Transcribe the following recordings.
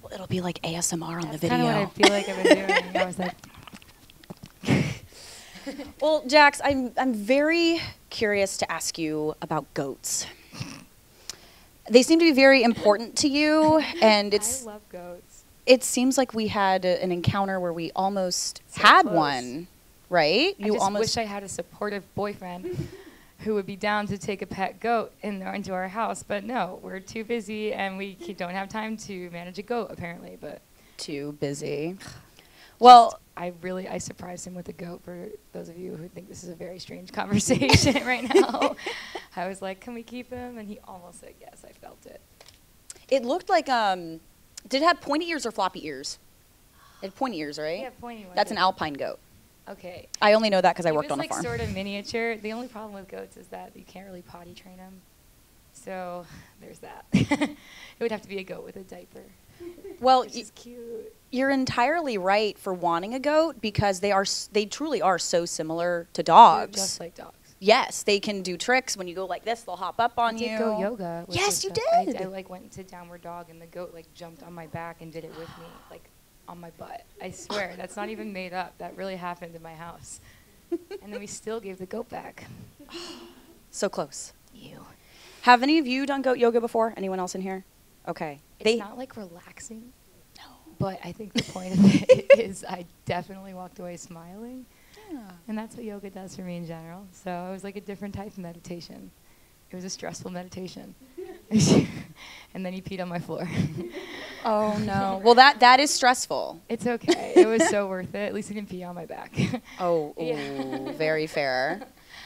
Well, it'll be like ASMR on the That's video. kind of what I feel like I've been doing. I was like, Well, Jax, I'm very curious to ask you about goats. They seem to be very important to you, and I love goats. it seems like we had an encounter where we almost So had close. one, right? I just wish I had a supportive boyfriend who would be down to take a pet goat into our house, but no, we're too busy and we don't have time to manage a goat apparently. But too busy. Well, I surprised him with a goat. For those of you who think this is a very strange conversation right now, I was like, "Can we keep him?" And he almost said yes. I felt it. it looked like did it have pointy ears or floppy ears? It had pointy ears, right? Yeah, pointy one. That's an alpine goat. Okay. I only know that because I He worked was on a like farm. sort of miniature. The only problem with goats is that you can't really potty train them. So there's that. It would have to be a goat with a diaper. Well, Which is cute. you're entirely right for wanting a goat because they truly are so similar to dogs. They're just like dogs. Yes, they can do tricks. When you go like this, they'll hop up on I you. did goat yoga. with Yes, this you dog. did. I like went into downward dog and the goat like jumped on my back and did it with me, like on my butt. I swear, that's not even made up. That really happened in my house. And then we still gave the goat back. So close. You. Have any of you done goat yoga before? Anyone else in here? Okay. It's not like relaxing. No. But I think the point of it is I definitely walked away smiling. Yeah. And that's what yoga does for me in general. So it was like a different type of meditation. It was a stressful meditation. And then he peed on my floor. Oh no. Well, that is stressful. It's okay. It was so worth it. At least he didn't pee on my back. Oh, Yeah. ooh, very fair.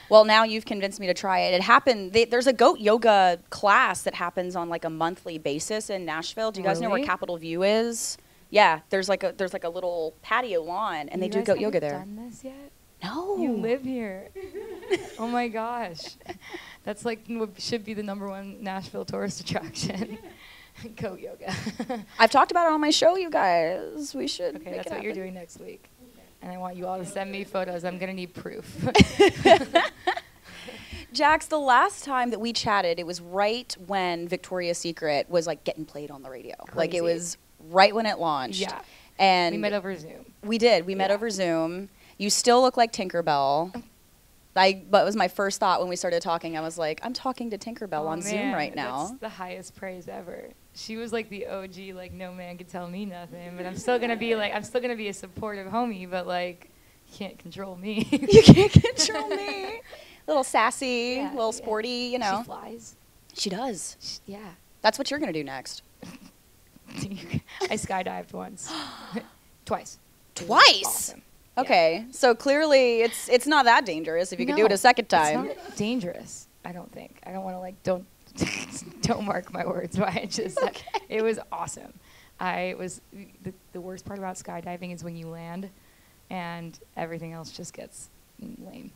Well, now you've convinced me to try it. It happened. There's a goat yoga class that happens on like a monthly basis in Nashville. Do you guys know where Really? Capitol View is? Yeah, there's like a little patio lawn, and they do goat yoga there. Done this yet? No. You live here. Oh my gosh. That's like what should be the #1 Nashville tourist attraction. Goat yoga. I've talked about it on my show, you guys. We should. Okay, make that's it what you're happen. doing next week. And I want you all to send me photos. I'm going to need proof. Jax, the last time that we chatted, it was right when Victoria's Secret was like getting played on the radio. Like it Crazy. was right when it launched. Yeah. And We met over Zoom. We did. We met Yeah. over Zoom. You still look like Tinkerbell. But it was my first thought when we started talking. I was like, I'm talking to Tinkerbell on Zoom man, right now. That's the highest praise ever. She was like the OG, like no man could tell me nothing. But I'm still gonna be a supportive homie, but like you can't control me. You can't control me. Little sassy, Yeah, little yeah. sporty, you know. She flies. She does. Yeah. That's what you're going to do next. I skydived once. Twice. It was Twice? Awesome. Yeah. Okay. So clearly it's not that dangerous if you could do it No, a second time. It's not dangerous, I don't think. I don't want to like don't mark my words, but I just it was awesome. The worst part about skydiving is when you land and everything else just gets lame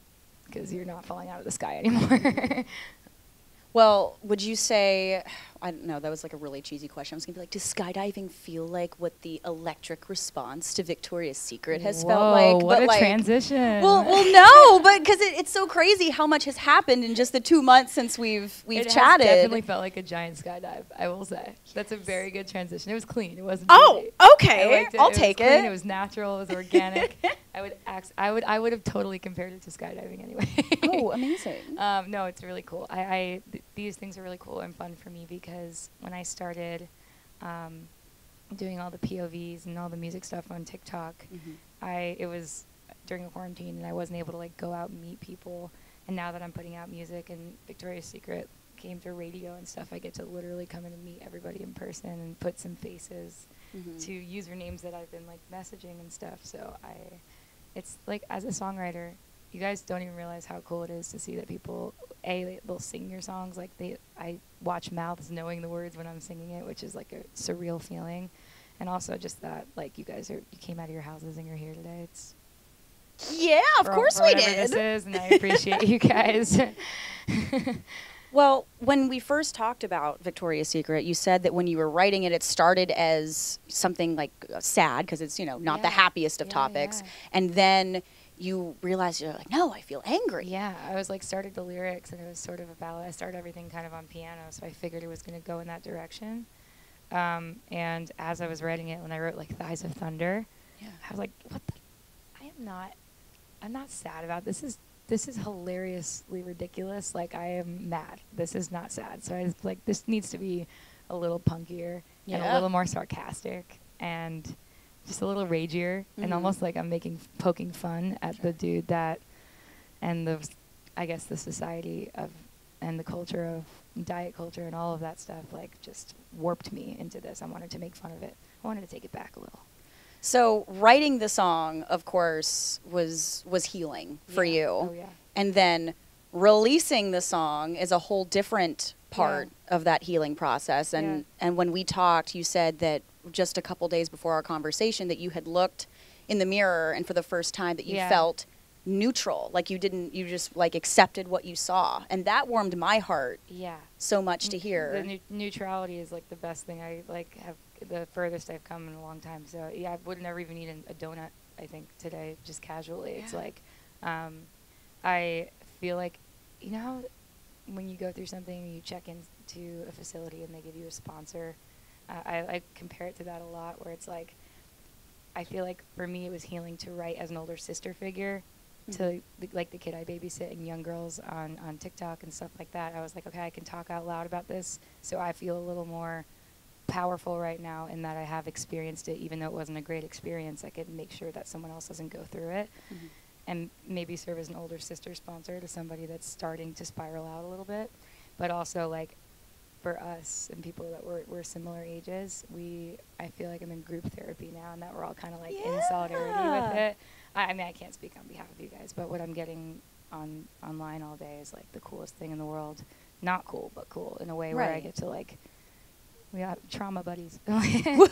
because you're not falling out of the sky anymore. Well, would you say, I don't know, that was like a really cheesy question. I was going to be like, does skydiving feel like what the electric response to Victoria's Secret has felt like? What But a like, transition. Well, no, but because it's so crazy how much has happened in just the 2 months since we've it chatted. Has definitely felt like a giant skydive, I will say. That's a very good transition. It was clean. It wasn't Oh, dirty. okay. I liked it. I'll It was take clean, it. It was natural. It was organic. I would have totally compared it to skydiving anyway. Oh, amazing. No, it's really cool. These things are really cool and fun for me because when I started doing all the POVs and all the music stuff on TikTok, it was during quarantine and I wasn't able to like go out and meet people. And now that I'm putting out music and Victoria's Secret came through radio and stuff, I get to literally come in and meet everybody in person and put some faces to usernames that I've been like messaging and stuff. So it's like as a songwriter, you guys don't even realize how cool it is to see that people, they'll sing your songs. Like I watch mouths knowing the words when I'm singing it, which is like a surreal feeling. And also just that, like you came out of your houses and you're here today. It's Yeah, of course for we whatever did. this is, and I appreciate you guys. Well, when we first talked about Victoria's Secret, you said that when you were writing it, it started as something like sad because it's, not the Yeah. happiest of Yeah, topics. yeah. And then you realized you're like, no, I feel angry. Yeah, I was like started the lyrics and it was sort of a ballad. I started everything kind of on piano, so I figured it was going to go in that direction. And as I was writing it, when I wrote like Thighs of Thunder, I was like, what the? I'm not sad about this. This is hilariously ridiculous. Like, I am mad. This is not sad. So I was like, this needs to be a little punkier and a little more sarcastic and just a little ragier, and almost like I'm poking fun at the dude that, and I guess the society of, and the culture of diet culture and all of that stuff, like, just warped me into this. I wanted to make fun of it. I wanted to take it back a little. So writing the song, of course, was healing for you. Oh, yeah. And then releasing the song is a whole different part of that healing process. And when we talked, you said that just a couple days before our conversation that you had looked in the mirror and for the first time that you felt neutral, like you just like accepted what you saw. And that warmed my heart so much to hear. The neutrality is like the best thing. I like have the furthest I've come in a long time. So yeah, I would never even eat a donut, I think, today, just casually. It's like, I feel like, you know how when you go through something, you check into a facility and they give you a sponsor. I compare it to that a lot, where it's like, I feel like for me it was healing to write as an older sister figure to like the kid I babysit and young girls on TikTok and stuff like that. I was like, okay, I can talk out loud about this, so I feel a little more powerful right now in that I have experienced it, even though it wasn't a great experience. I could make sure that someone else doesn't go through it, and maybe serve as an older sister sponsor to somebody that's starting to spiral out a little bit. But also, like, for us and people that we're similar ages, I feel like I'm in group therapy now, and that we're all kind of like in solidarity with it. I mean, I can't speak on behalf of you guys, but what I'm getting online all day is like the coolest thing in the world. Not cool, but cool in a way where I get to, like, we got trauma buddies. Woohoo!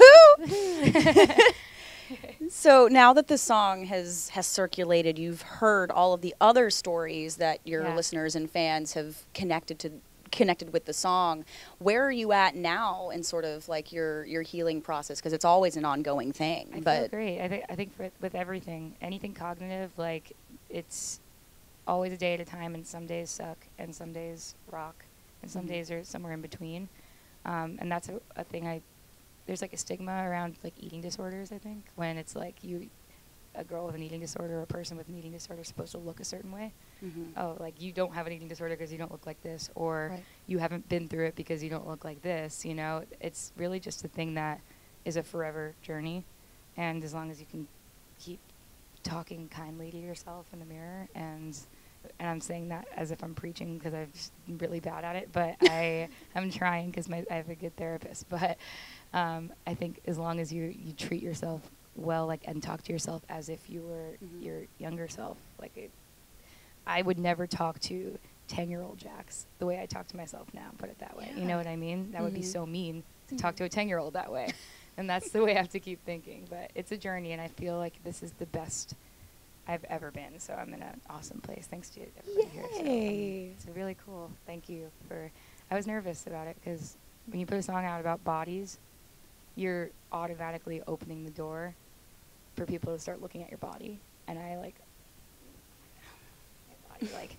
So now that the song has circulated, you've heard all of the other stories that your listeners and fans have connected with the song. Where are you at now in sort of like your healing process? Because it's always an ongoing thing. I feel great. I think with everything, anything cognitive, like, it's always a day at a time, and some days suck, and some days rock, and some days are somewhere in between. And that's a thing there's like a stigma around like eating disorders, I think, when it's like a girl with an eating disorder or a person with an eating disorder is supposed to look a certain way. Oh, like, you don't have an eating disorder because you don't look like this, or you haven't been through it because you don't look like this, you know? It's really just a thing that is a forever journey, and as long as you can keep talking kindly to yourself in the mirror, and I'm saying that as if I'm preaching because I'm just really bad at it, but I'm trying because I have a good therapist, but I think as long as you treat yourself well, like, and talk to yourself as if you were your younger self, like, I would never talk to 10-year-old Jax the way I talk to myself now, put it that way. You know what I mean? That would be so mean to talk to a 10-year-old that way. And that's the way I have to keep thinking. But it's a journey, and I feel like this is the best I've ever been. So I'm in an awesome place. Thanks to everybody here. So, it's really cool. Thank you I was nervous about it because when you put a song out about bodies, you're automatically opening the door for people to start looking at your body. And I like my body, like,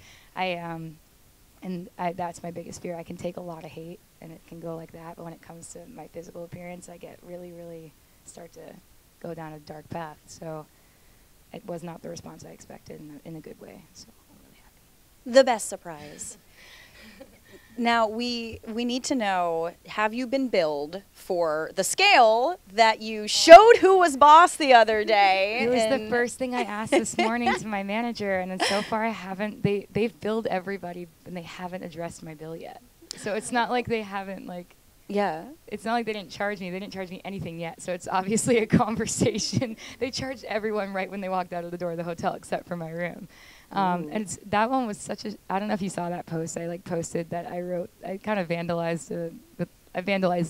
that's my biggest fear. I can take a lot of hate, and it can go like that. But when it comes to my physical appearance, I get really, really start to go down a dark path. So it was not the response I expected in a good way. So I'm really happy. The best surprise. Now, we need to know, have you been billed for the scale that you showed who was boss the other day? It was the first thing I asked this morning to my manager, and then so far I haven't. They've billed everybody, and they haven't addressed my bill yet. So it's not like they haven't, like... Yeah. It's not like they didn't charge me. They didn't charge me anything yet, so it's obviously a conversation. They charged everyone right when they walked out of the door of the hotel, except for my room. And that one was such a, I don't know if you saw that post. I posted that I kind of vandalized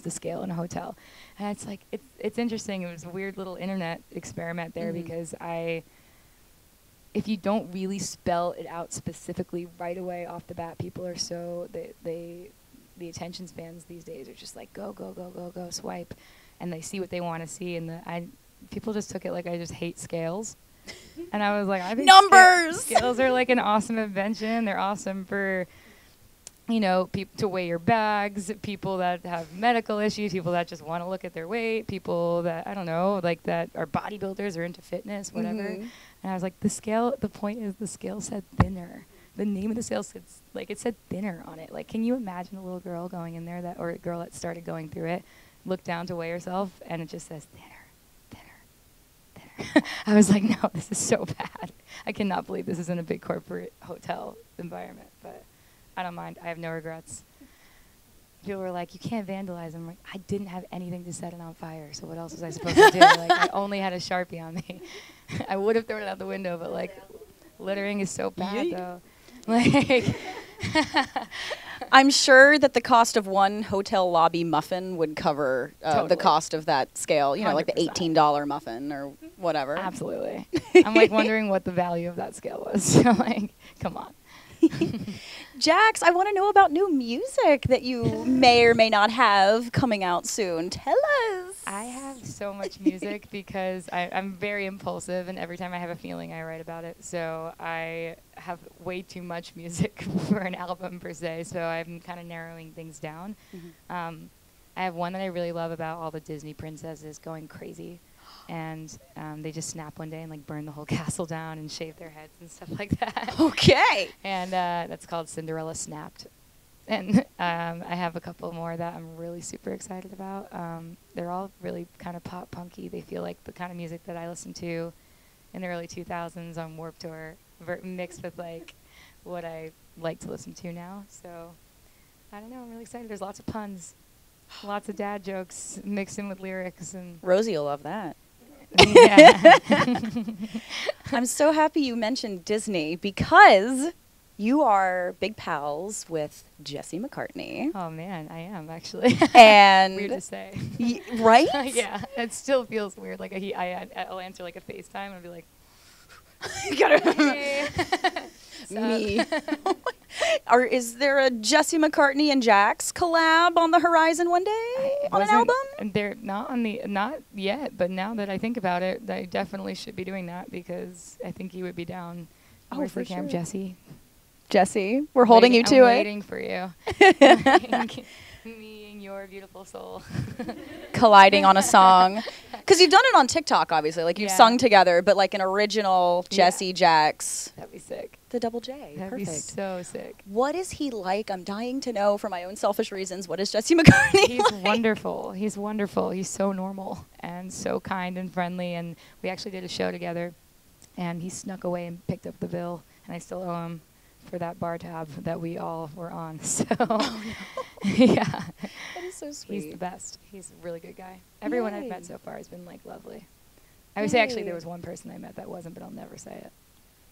the scale in a hotel. And it's like, it's interesting. It was a weird little internet experiment there because if you don't really spell it out specifically right away off the bat, people are so, the attention spans these days are just like, go, swipe. And they see what they want to see. And people just took it like I just hate scales. And I was like, I think numbers! Scales are like an awesome invention. They're awesome for you know, to weigh your bags, people that have medical issues, people that just want to look at their weight, people that, I don't know, like that are bodybuilders or into fitness, whatever. And I was like, the point is the scale said thinner. The name of the scale said, like, it said thinner on it. Like, can you imagine a little girl going in there, or a girl that started going through it, look down to weigh herself, and it just says thinner. I was like, no, this is so bad. I cannot believe this is in a big corporate hotel environment, but I don't mind. I have no regrets. People were like, you can't vandalize. I'm like, I didn't have anything to set it on fire, so what else was I supposed to do? Like, I only had a Sharpie on me. I would have thrown it out the window, but, like, littering is so bad, though. Like, I'm sure that the cost of one hotel lobby muffin would cover the cost of that scale. You know, 100%. Like the $18 muffin or whatever. Absolutely. I'm, like, wondering what the value of that scale was. So, like, come on. Jax, I want to know about new music that you may or may not have coming out soon. Tell us. I have so much music because I'm very impulsive, and every time I have a feeling, I write about it. So I have way too much music for an album per se, so I'm kind of narrowing things down. I have one that I really love about all the Disney princesses going crazy. And they just snap one day and, like, burn the whole castle down and shave their heads and stuff like that. Okay. And that's called Cinderella Snapped. And I have a couple more that I'm really super excited about. They're all really kind of pop punky. They feel like the kind of music that I listened to in the early 2000s on Warped Tour, mixed with, like, what I like to listen to now. So I don't know. I'm really excited. There's lots of puns, lots of dad jokes mixed in with lyrics. And Rosie will love that. Yeah. I'm so happy you mentioned Disney because you are big pals with Jesse McCartney. Oh, man, I am, actually. And weird to say. Right? Yeah, it still feels weird. Like, I'll answer, like, a FaceTime and be like, you gotta hey. me. Is there a Jesse McCartney and Jax collab on the horizon one day on an album? They're not yet, but now that I think about it, they definitely should be doing that because I think you would be down. Where's the camp, Jesse? Jesse, we're holding you to it. I'm waiting for you. Me and your beautiful soul. Colliding on a song. Because you've done it on TikTok, obviously. Like, you've sung together, but, like, an original Jesse Jax. That'd be sick. The double J. That'd Perfect. be so sick. What is he like? I'm dying to know for my own selfish reasons. What is Jesse McCartney He's like? wonderful. He's wonderful. He's so normal and so kind and friendly. And we actually did a show together, and he snuck away and picked up the bill, and I still owe him for that bar tab that we all were on. So, yeah. That is so sweet. He's the best. He's a really good guy. Everyone I've met so far has been, like, lovely. I would say, actually, there was one person I met that wasn't, but I'll never say it.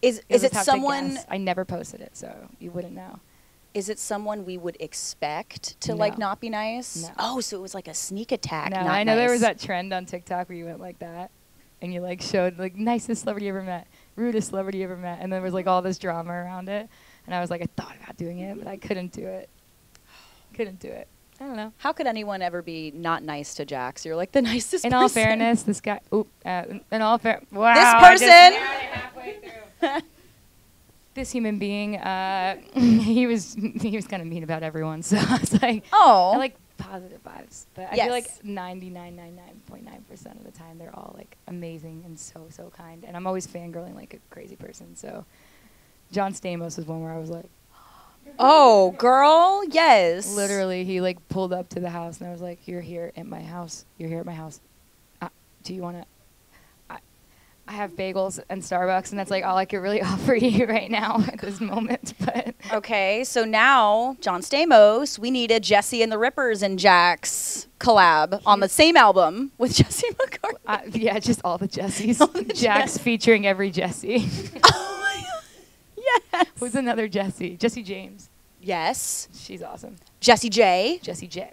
Is it someone... I never posted it, so you wouldn't know. Is it someone we would expect to, No. like, not be nice? No. Oh, so it was like a sneak attack, No, not I know there was nice. that trend on TikTok where you went like that, and you, like, showed, like, nicest celebrity you ever met, rudest celebrity you ever met, and there was, like, all this drama around it. And I was like, I thought about doing it, but I couldn't do it. Couldn't do it. I don't know. How could anyone ever be not nice to Jax? You're, like, the nicest In person. all fairness, this guy... in all fair... Wow. This person... halfway through. This human being, he was kind of mean about everyone. So I was like, Oh. I like positive vibes. But I feel like 99.9% of the time, they're all, like, amazing and so, so kind. And I'm always fangirling like a crazy person. So John Stamos is one where I was like, Oh, girl, yes. literally, he, like, pulled up to the house, and I was like, you're here at my house. You're here at my house. Do you want to... I have bagels and Starbucks, and that's, like, all I could really offer you right now at this moment. But Okay, so now, John Stamos, we need a Jesse and the Rippers and Jax collab on the same album with Jesse McCartney. yeah, just all the Jessies. All the Jax featuring every Jessie. Oh my God. Yes. Who's another Jessie? Jessie James. Yes. She's awesome. Jesse J. Jessie J.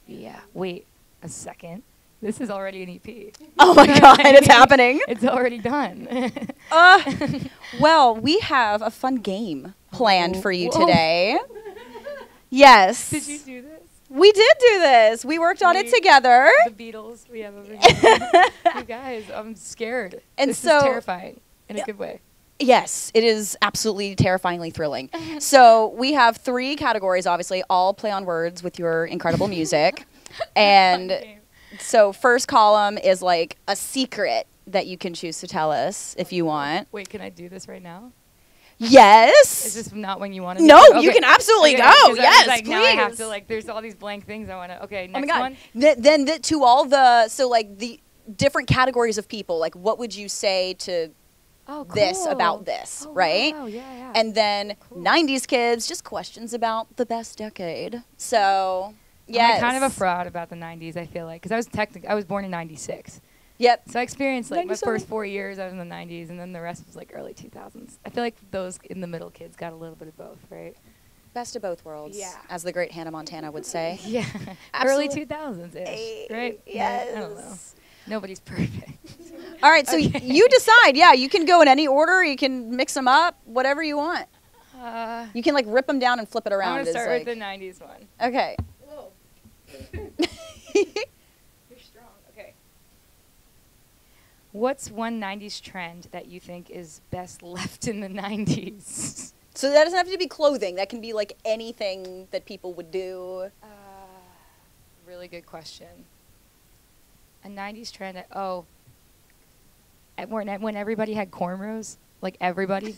Yeah. Wait a second. This is already an EP. Oh my God, it's happening. It's already done. Well, we have a fun game planned for you Whoa. today. Yes. Did you do this? We did do this. We worked on it together. The Beatles we have over here. You guys, I'm scared. And this so- is terrifying in a good way. Yes, it is absolutely terrifyingly thrilling. So we have 3 categories, obviously, all play on words with your incredible music. And so first column is like a secret that you can choose to tell us if you want. Wait, can I do this right now? Is this not when you want to? No, okay. you can absolutely go. Yes, like, please. Now I have to there's all these blank things I want to. Okay, next one. Then to all the the different categories of people, like what would you say to this about this, right? Wow, yeah. And then 90s kids, just questions about the best decade. So, I'm kind of a fraud about the 90s, I feel like, because I was born in 96. Yep. So I experienced my 97. first 4 years I was in the 90s, and then the rest was early 2000s. I feel like those in the middle kids got a little bit of both, right? Best of both worlds, as the great Hannah Montana would say. Yeah. Early 2000s-ish, right? Yes. I don't know. Nobody's perfect. All right, so you decide. Yeah, you can go in any order. You can mix them up, whatever you want. You can rip them down and flip it around. I'm going to start with the 90s one. Okay. Whoa. You're strong. Okay. What's one 90s trend that you think is best left in the 90s? So that doesn't have to be clothing. That can be anything that people would do. Really good question. A 90s trend when everybody had cornrows, everybody.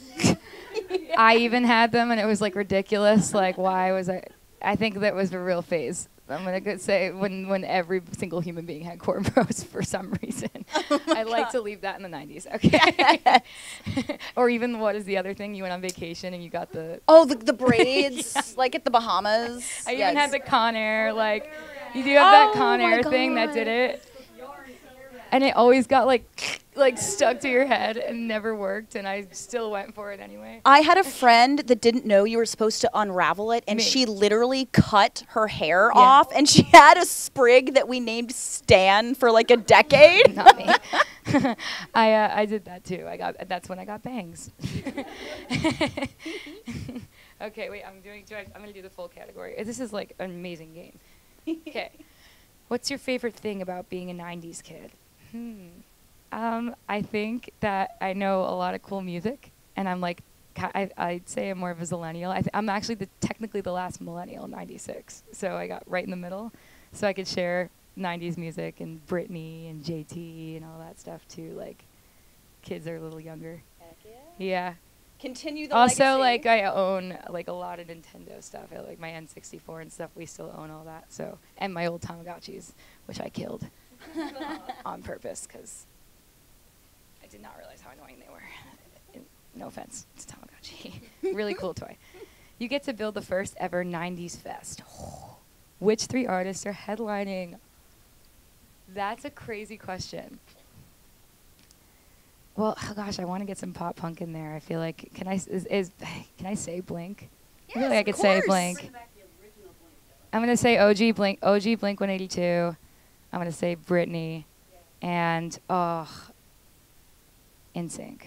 I even had them, and it was ridiculous. Why was I think that was a real phase. I'm gonna say when every single human being had cornrows for some reason. I like to leave that in the 90s. Okay. Or even what is the other thing? You went on vacation and you got the the braids at the Bahamas. I even had the Conair. You do have that Conair thing that did it. And it always got stuck to your head and never worked, and I still went for it anyway. I had a friend that didn't know you were supposed to unravel it, and she literally cut her hair off, and she had a sprig that we named Stan for a decade. Not me. I did that too. That's when I got bangs. Okay, wait. I'm gonna do the full category. This is an amazing game. Okay. What's your favorite thing about being a 90s kid? I think that I know a lot of cool music, and I'm I'd say I'm more of a zillennial. I'm actually technically the last millennial, 96. So I got right in the middle, so I could share 90s music and Britney and JT and all that stuff too. Kids that are a little younger. Heck yeah. Yeah. Continue the also, legacy. I own a lot of Nintendo stuff. I my N64 and stuff. We still own all that. So, and my old Tamagotchis, which I killed on purpose because I did not realize how annoying they were. No offense, it's a Tamagotchi. Really cool toy. You get to build the first ever 90s fest. Which 3 artists are headlining? That's a crazy question. Well, oh gosh, I want to get some pop punk in there. I feel like can I say Blink? Yes, I feel like I could say Blink. I'm gonna say OG Blink 182. I'm gonna say Britney, and NSYNC.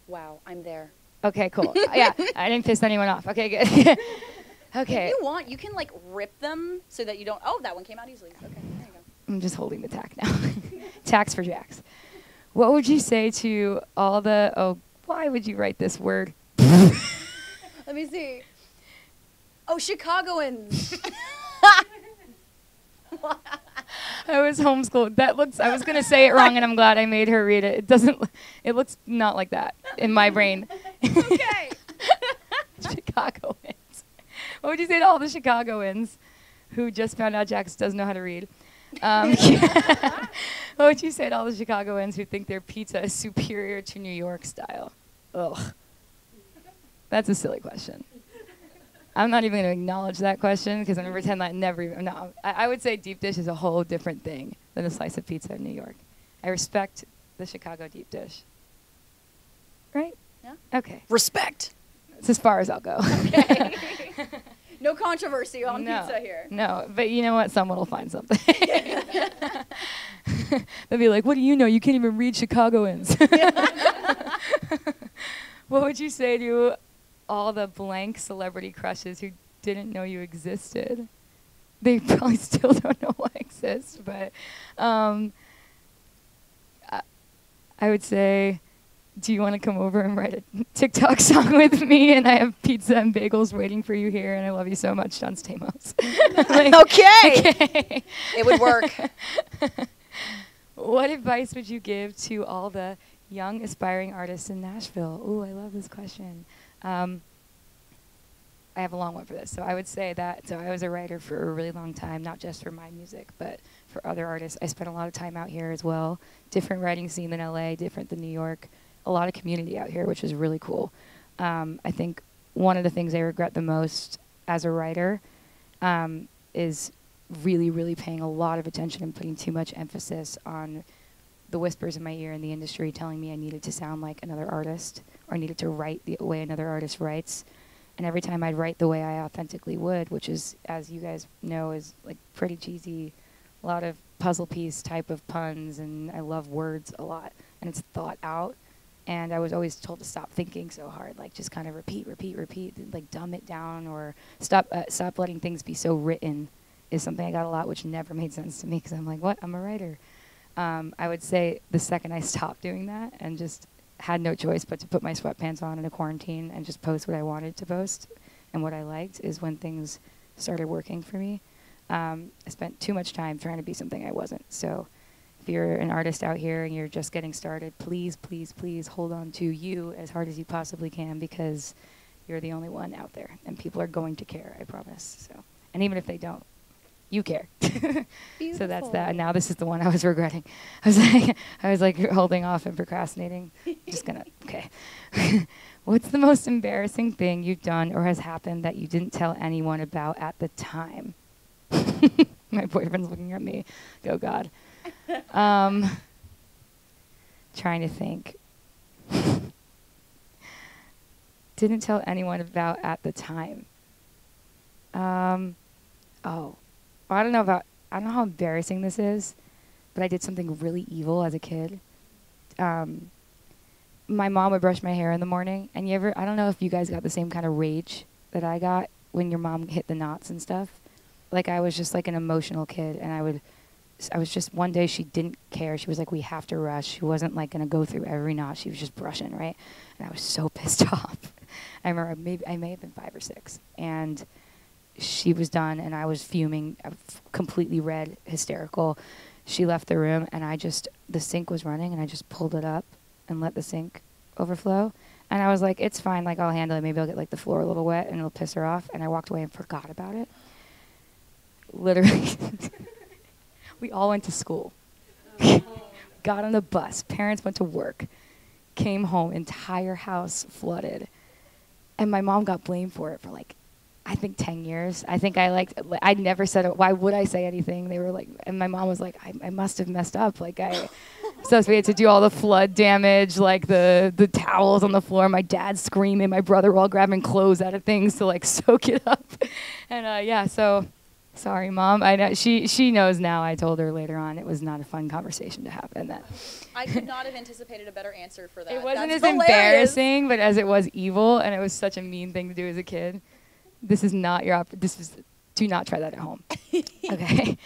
Wow, I'm there. Okay, cool. Yeah, I didn't piss anyone off. Okay, good. Okay. If you want, you can rip them so that you don't. Oh, that one came out easily. Okay, there you go. I'm just holding the tack now. Tax for Jax. What would you say to all the, why would you write this word? Let me see. Oh, Chicagoans. I was homeschooled. I was going to say it wrong, and I'm glad I made her read it. It looks not like that in my brain. Okay. Chicagoans. What would you say to all the Chicagoans who just found out Jax doesn't know how to read? What would you say to all the Chicagoans who think their pizza is superior to New York style? Ugh. That's a silly question. I'm not even going to acknowledge that question because I'm going to pretend that I never even... No, I would say deep dish is a whole different thing than a slice of pizza in New York. I respect the Chicago deep dish. Right? Yeah. Okay. Respect. That's as far as I'll go. Okay. No controversy on pizza here. No, but you know what? Someone will find something. They'll be like, what do you know? You can't even read Chicagoans. What would you say to all the blank celebrity crushes who didn't know you existed? They probably still don't know I exist, but I would say do you want to come over and write a TikTok song with me? And I have pizza and bagels waiting for you here, and I love you so much, John Stamos. Like, okay. It would work. What advice would you give to all the young aspiring artists in Nashville? Ooh, I love this question. I have a long one for this. So I would say that, so I was a writer for a really long time, not just for my music, but for other artists. I spent a lot of time out here as well. Different writing scene than LA, different than New York. A lot of community out here, which is really cool. I think one of the things I regret the most as a writer is really, really paying a lot of attention and putting too much emphasis on the whispers in my ear in the industry telling me I needed to sound like another artist or needed to write the way another artist writes. And every time I'd write the way I authentically would, which is, as you guys know, is like pretty cheesy, a lot of puzzle piece type of puns, and I love words a lot, and it's thought out. And I was always told to stop thinking so hard, like just kind of repeat, like dumb it down, or stop letting things be so written is something I got a lot, which never made sense to me because I'm like, what? I'm a writer. I would say the second I stopped doing that and just had no choice but to put my sweatpants on in a quarantine and just post what I wanted to post and what I liked is when things started working for me. I spent too much time trying to be something I wasn't. So if you're an artist out here and you're just getting started, please, please, please hold on to you as hard as you possibly can because you're the only one out there and people are going to care, I promise. So, and even if they don't, you care. So that's that. And now this is the one I was regretting. I was like holding off and procrastinating. Just gonna, okay. What's the most embarrassing thing you've done or has happened that you didn't tell anyone about at the time? My boyfriend's looking at me. Oh God. Trying to think. Didn't tell anyone about at the time. I don't know how embarrassing this is, but I did something really evil as a kid. My mom would brush my hair in the morning, and I don't know if you guys got the same kind of rage that I got when your mom hit the knots and stuff. Like I was just like an emotional kid, and I was just, one day she didn't care. She was like, we have to rush. She wasn't like gonna go through every knot. She was just brushing, right? And I was so pissed off. I remember I may have been 5 or 6, and she was done, and I was fuming, completely red, hysterical. She left the room, and the sink was running, and I just pulled it up and let the sink overflow. And I was like, it's fine, like, I'll handle it. Maybe I'll get, like, the floor a little wet, and it'll piss her off. And I walked away and forgot about it. Literally. We all went to school. Got on the bus. Parents went to work. Came home. Entire house flooded. And my mom got blamed for it for, like, I think 10 years. I think I never said it. Why would I say anything? They were like, and my mom was like, I must have messed up. Like so we had to do all the flood damage, like the towels on the floor, my dad screaming, my brother all grabbing clothes out of things to like soak it up. And yeah, so sorry, Mom. I know she knows now. I told her later on it was not a fun conversation to have. And that I could not have anticipated a better answer for that. It wasn't That's as hilarious. embarrassing, but as it was evil, and it was such a mean thing to do as a kid. This is not do not try that at home. Okay.